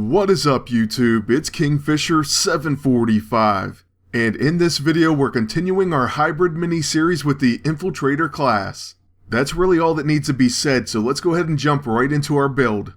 What is up YouTube? It's Kingfisher745, and in this video we're continuing our hybrid mini-series with the Infiltrator class. That's really all that needs to be said, so let's go ahead and jump right into our build.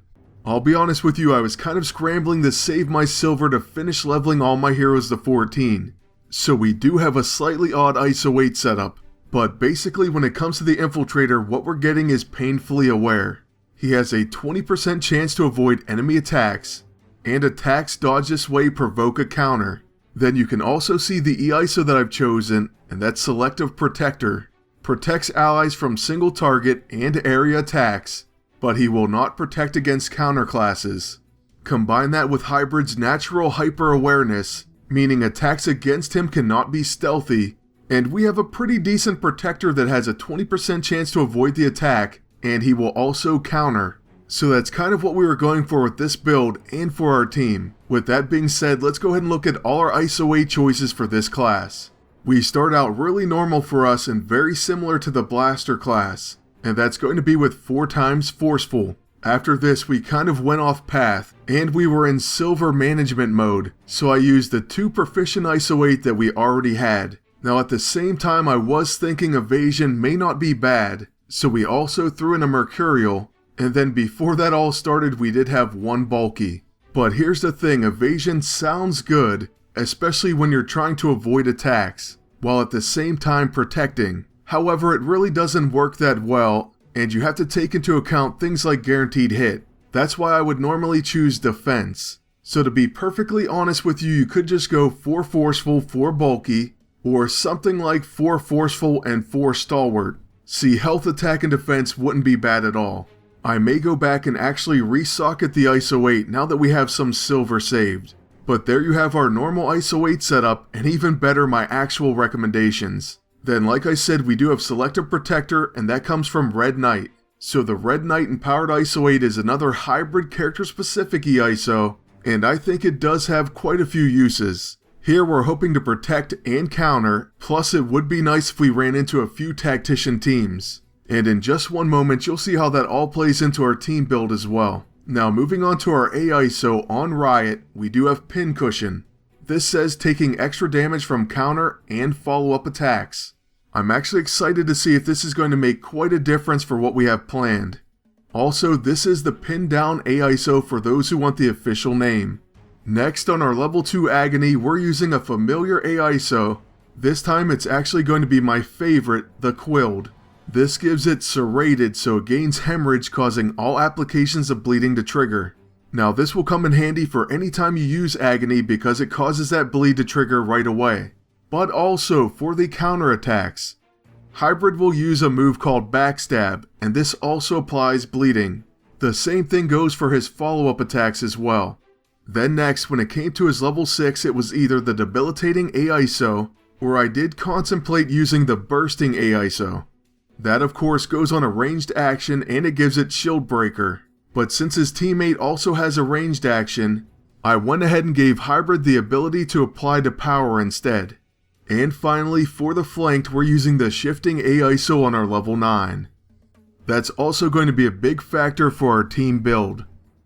I'll be honest with you, I was kind of scrambling to save my silver to finish leveling all my heroes to 14. So we do have a slightly odd ISO 8 setup, but basically when it comes to the Infiltrator, what we're getting is painfully aware. He has a 20% chance to avoid enemy attacks, and attacks dodged this way provoke a counter. Then you can also see the EISO that I've chosen, and that's Selective Protector. Protects allies from single target and area attacks, but he will not protect against counter classes. Combine that with Hybrid's natural hyper awareness, meaning attacks against him cannot be stealthy, and we have a pretty decent protector that has a 20% chance to avoid the attack, and he will also counter. So that's kind of what we were going for with this build and for our team. With that being said, let's go ahead and look at all our ISO 8 choices for this class. We start out really normal for us and very similar to the Blaster class, and that's going to be with 4 times Forceful. After this we kind of went off path, and we were in silver management mode, so I used the 2 proficient ISO 8 that we already had. Now at the same time I was thinking evasion may not be bad, so we also threw in a Mercurial, and then before that all started we did have 1 bulky. But here's the thing, evasion sounds good, especially when you're trying to avoid attacks, while at the same time protecting. However, it really doesn't work that well, and you have to take into account things like guaranteed hit. That's why I would normally choose defense. So to be perfectly honest with you, you could just go 4 forceful, 4 bulky, or something like 4 forceful and 4 stalwart. See, health, attack, and defense wouldn't be bad at all. I may go back and actually resocket the ISO 8 now that we have some silver saved. But there you have our normal ISO 8 setup, and even better, my actual recommendations. Then like I said, we do have Selective Protector, and that comes from Red Knight. So the Red Knight Empowered ISO 8 is another hybrid character specific EISO, and I think it does have quite a few uses. Here we're hoping to protect and counter, plus it would be nice if we ran into a few tactician teams. And in just one moment you'll see how that all plays into our team build as well. Now moving on to our AISO on Riot, we do have Pincushion. This says taking extra damage from counter and follow-up attacks. I'm actually excited to see if this is going to make quite a difference for what we have planned. Also, this is the Pin Down AISO for those who want the official name. Next on our level 2 Agony, we're using a familiar AISO. This time it's actually going to be my favorite, the Quilled. This gives it serrated, so it gains hemorrhage, causing all applications of bleeding to trigger. Now this will come in handy for any time you use Agony because it causes that bleed to trigger right away. But also for the counter attacks. Hybrid will use a move called Backstab, and this also applies bleeding. The same thing goes for his follow-up attacks as well. Then next, when it came to his level 6, it was either the Debilitating AISO, or I did contemplate using the Bursting AISO. That of course goes on a ranged action and it gives it Shield Breaker. But since his teammate also has a ranged action, I went ahead and gave Hybrid the ability to apply to power instead. And finally, for the flanked, we're using the Shifting AISO on our level 9. That's also going to be a big factor for our team build.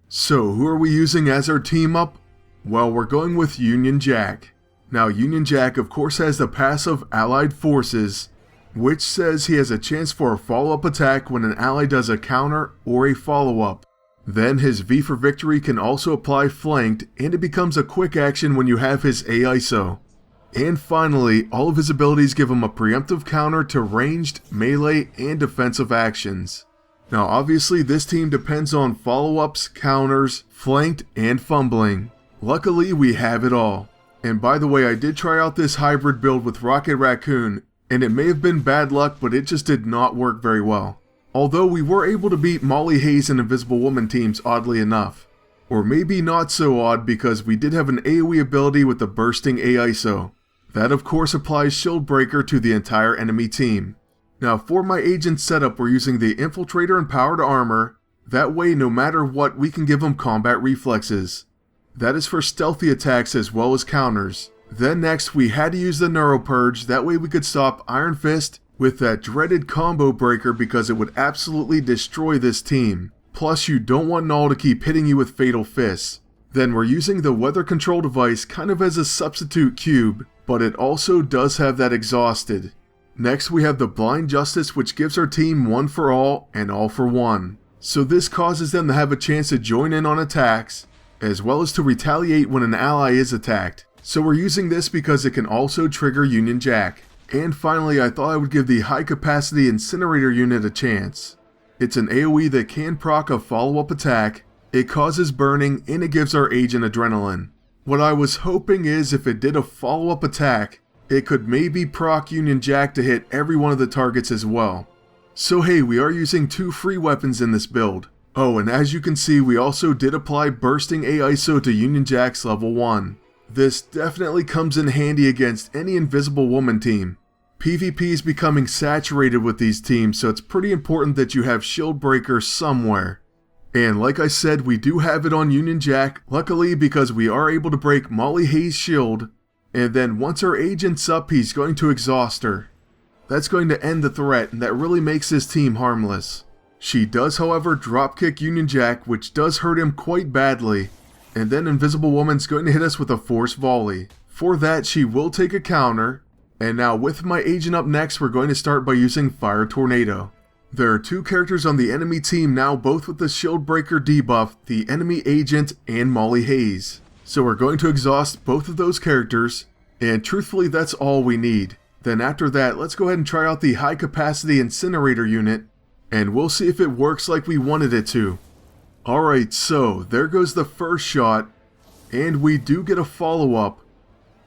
So who are we using as our team up? Well, we're going with Union Jack. Now Union Jack of course has the passive Allied Forces, which says he has a chance for a follow-up attack when an ally does a counter or a follow-up. Then his V for Victory can also apply flanked, and it becomes a quick action when you have his AISO. And finally, all of his abilities give him a preemptive counter to ranged, melee, and defensive actions. Now obviously this team depends on follow-ups, counters, flanked, and fumbling. Luckily we have it all. And by the way, I did try out this hybrid build with Rocket Raccoon, and it may have been bad luck, but it just did not work very well. Although we were able to beat Molly Hayes and Invisible Woman teams oddly enough. Or maybe not so odd because we did have an AoE ability with the Bursting AISO. That of course applies Shield Breaker to the entire enemy team. Now for my agent setup we're using the Infiltrator Empowered Armor. That way no matter what we can give him combat reflexes. That is for stealthy attacks as well as counters. Then next we had to use the Neuropurge, that way we could stop Iron Fist with that dreaded combo breaker because it would absolutely destroy this team. Plus you don't want Null to keep hitting you with Fatal Fists. Then we're using the weather control device kind of as a substitute cube, but it also does have that exhausted. Next we have the Blind Justice, which gives our team 1 for all and all for one. So this causes them to have a chance to join in on attacks, as well as to retaliate when an ally is attacked. So we're using this because it can also trigger Union Jack. And finally, I thought I would give the High Capacity Incinerator unit a chance. It's an AoE that can proc a follow-up attack, it causes burning, and it gives our agent adrenaline. What I was hoping is if it did a follow-up attack, it could maybe proc Union Jack to hit every one of the targets as well. So hey, we are using 2 free weapons in this build. Oh, and as you can see, we also did apply Bursting AISO to Union Jack's level 1. This definitely comes in handy against any Invisible Woman team. PvP is becoming saturated with these teams, so it's pretty important that you have Shield Breaker somewhere. And like I said, we do have it on Union Jack, luckily because we are able to break Molly Hayes' shield, and then once our agent's up, he's going to exhaust her. That's going to end the threat, and that really makes this team harmless. She does, however, dropkick Union Jack, which does hurt him quite badly, and then Invisible Woman's going to hit us with a force volley. For that, she will take a counter, and now with my agent up next, we're going to start by using Fire Tornado. There are 2 characters on the enemy team now, both with the Shield Breaker debuff, the enemy agent and Molly Hayes. So we're going to exhaust both of those characters, and truthfully that's all we need. Then after that, let's go ahead and try out the High Capacity Incinerator unit, and we'll see if it works like we wanted it to. Alright, so there goes the first shot, and we do get a follow-up.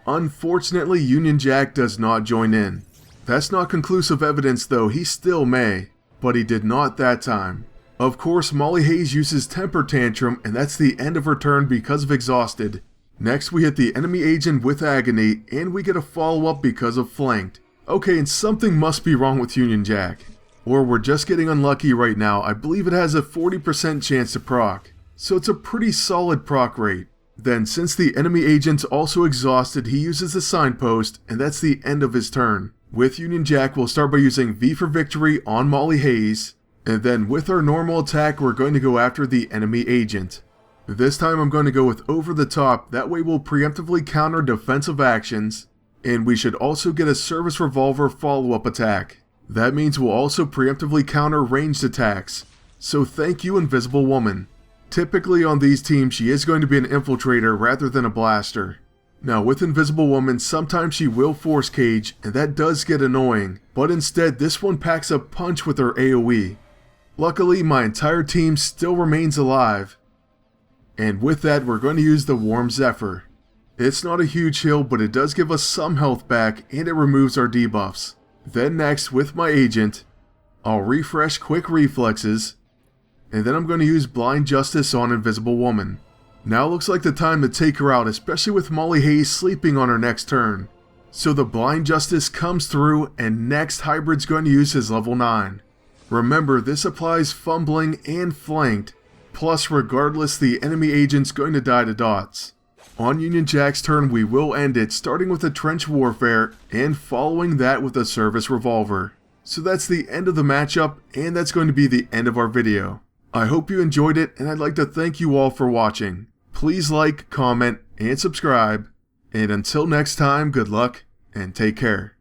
Unfortunately, Union Jack does not join in. That's not conclusive evidence though, he still may. But he did not that time. Of course, Molly Hayes uses Temper Tantrum, and that's the end of her turn because of exhausted. Next we hit the enemy agent with Agony, and we get a follow-up because of flanked. Okay, and something must be wrong with Union Jack. Or we're just getting unlucky right now. I believe it has a 40% chance to proc. So it's a pretty solid proc rate. Then since the enemy agent's also exhausted, he uses the signpost, and that's the end of his turn. With Union Jack, we'll start by using V for Victory on Molly Hayes, and then with our normal attack, we're going to go after the enemy agent. This time I'm going to go with Over the Top, that way we'll preemptively counter defensive actions, and we should also get a Service Revolver follow-up attack. That means we'll also preemptively counter ranged attacks. So thank you, Invisible Woman. Typically on these teams, she is going to be an Infiltrator rather than a Blaster. Now with Invisible Woman, sometimes she will force cage, and that does get annoying, but instead this one packs a punch with her AoE. Luckily, my entire team still remains alive. And with that, we're going to use the Warm Zephyr. It's not a huge heal, but it does give us some health back, and it removes our debuffs. Then next, with my agent, I'll refresh Quick Reflexes, and then I'm going to use Blind Justice on Invisible Woman. Now looks like the time to take her out, especially with Molly Hayes sleeping on her next turn. So the Blind Justice comes through, and next Hybrid's going to use his level 9. Remember, this applies fumbling and flanked, plus regardless the enemy agent's going to die to dots. On Union Jack's turn we will end it, starting with a Trench Warfare, and following that with a Service Revolver. So that's the end of the matchup, and that's going to be the end of our video. I hope you enjoyed it, and I'd like to thank you all for watching. Please like, comment, and subscribe, and until next time, good luck, and take care.